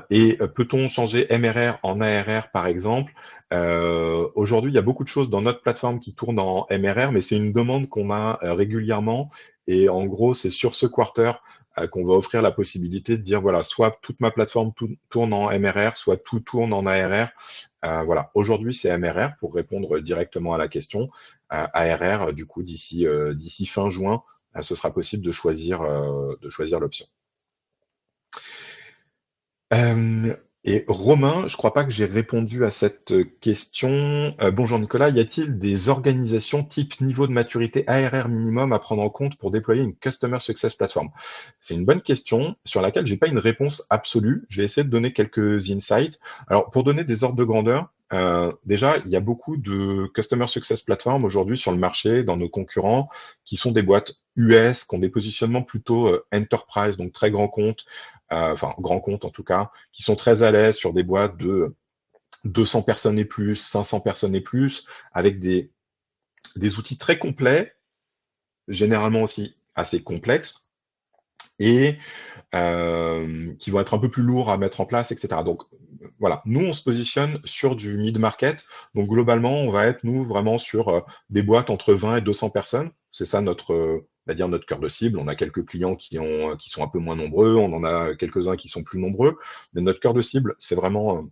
Et peut-on changer MRR en ARR, par exemple? Aujourd'hui, il y a beaucoup de choses dans notre plateforme qui tournent en MRR, mais c'est une demande qu'on a régulièrement. Et en gros, c'est sur ce quarter qu'on va offrir la possibilité de dire, voilà, soit toute ma plateforme tourne en MRR, soit tout tourne en ARR. Voilà, aujourd'hui, c'est MRR pour répondre directement à la question. ARR, du coup, d'ici fin juin, ce sera possible de choisir l'option. Et Romain, je crois pas que j'ai répondu à cette question. Bonjour Nicolas, y a-t-il des organisations type niveau de maturité ARR minimum à prendre en compte pour déployer une Customer Success Platform? C'est une bonne question sur laquelle j'ai pas une réponse absolue. Je vais essayer de donner quelques insights. Alors, pour donner des ordres de grandeur, déjà, il y a beaucoup de Customer Success Platform aujourd'hui sur le marché, dans nos concurrents, qui sont des boîtes US, qui ont des positionnements plutôt enterprise, donc très grands comptes, enfin grands comptes en tout cas, qui sont très à l'aise sur des boîtes de 200 personnes et plus, 500 personnes et plus, avec des outils très complets, généralement aussi assez complexes, et qui vont être un peu plus lourds à mettre en place, etc. Donc voilà, nous on se positionne sur du mid-market, donc globalement on va être nous vraiment sur des boîtes entre 20 et 200 personnes, c'est ça on va dire notre cœur de cible. On a quelques clients qui sont un peu moins nombreux, on en a quelques-uns qui sont plus nombreux, mais notre cœur de cible, c'est vraiment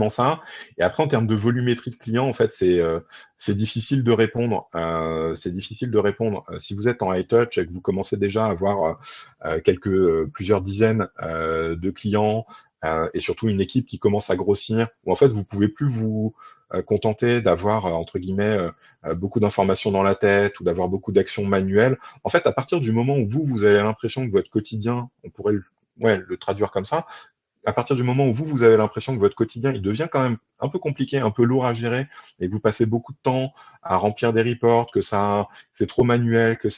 ça. Et après, en termes de volumétrie de clients, en fait, c'est difficile de répondre. C'est difficile de répondre. Si vous êtes en high touch et que vous commencez déjà à avoir plusieurs dizaines de clients et surtout une équipe qui commence à grossir, où en fait, vous pouvez plus vous contenter d'avoir entre guillemets beaucoup d'informations dans la tête ou d'avoir beaucoup d'actions manuelles. En fait, à partir du moment où vous avez l'impression que votre quotidien, on pourrait le traduire comme ça, à partir du moment où vous avez l'impression que votre quotidien, il devient quand même un peu compliqué, un peu lourd à gérer, et que vous passez beaucoup de temps à remplir des reports, que ça, c'est trop manuel, que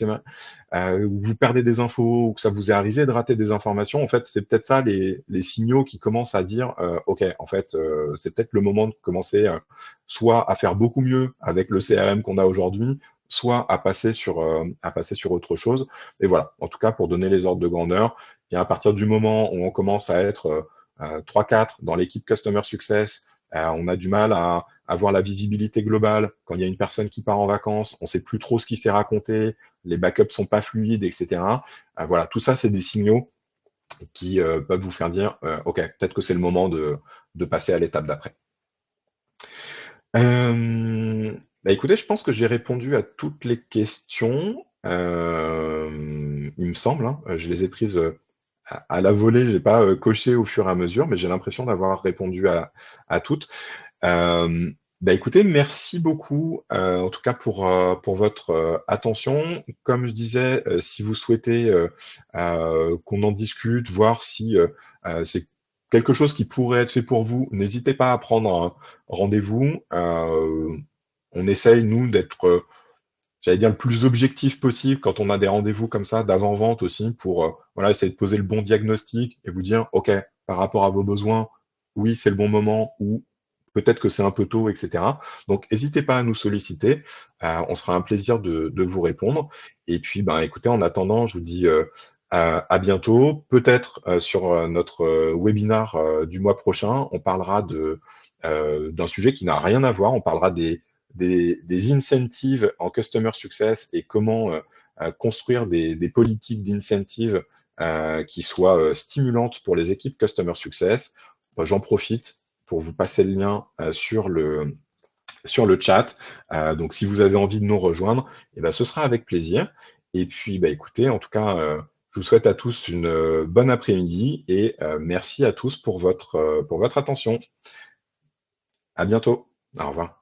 vous perdez des infos, ou que ça vous est arrivé de rater des informations, en fait, c'est peut-être ça les signaux qui commencent à dire, OK, en fait, c'est peut-être le moment de commencer soit à faire beaucoup mieux avec le CRM qu'on a aujourd'hui, soit à passer sur autre chose. Et voilà, en tout cas, pour donner les ordres de grandeur, et à partir du moment où on commence à être 3-4 dans l'équipe Customer Success, on a du mal à avoir la visibilité globale. Quand il y a une personne qui part en vacances, on ne sait plus trop ce qui s'est raconté, les backups sont pas fluides, etc. Voilà, tout ça, c'est des signaux qui peuvent vous faire dire, OK, peut-être que c'est le moment de passer à l'étape d'après. Bah écoutez, je pense que j'ai répondu à toutes les questions. Il me semble, hein. Je les ai prises à la volée, j'ai pas coché au fur et à mesure, mais j'ai l'impression d'avoir répondu à toutes. Euh, Bah écoutez, merci beaucoup en tout cas pour votre attention. Comme je disais, si vous souhaitez qu'on en discute, voir si c'est quelque chose qui pourrait être fait pour vous, n'hésitez pas à prendre un rendez-vous. On essaye, nous, d'être, j'allais dire, le plus objectif possible quand on a des rendez-vous comme ça, d'avant-vente aussi, pour voilà, essayer de poser le bon diagnostic et vous dire, OK, par rapport à vos besoins, oui, c'est le bon moment, ou peut-être que c'est un peu tôt, etc. Donc, n'hésitez pas à nous solliciter. On sera un plaisir de vous répondre. Et puis, ben, écoutez, en attendant, je vous dis à bientôt. Peut-être sur notre webinar du mois prochain, on parlera d'un sujet qui n'a rien à voir. On parlera des incentives en customer success et comment construire des politiques d'incentives qui soient stimulantes pour les équipes customer success. J'en profite pour vous passer le lien sur le chat. Donc, si vous avez envie de nous rejoindre, eh ben, ce sera avec plaisir. Et puis, bah, écoutez, en tout cas, je vous souhaite à tous une bonne après-midi et merci à tous pour votre attention. À bientôt. Au revoir.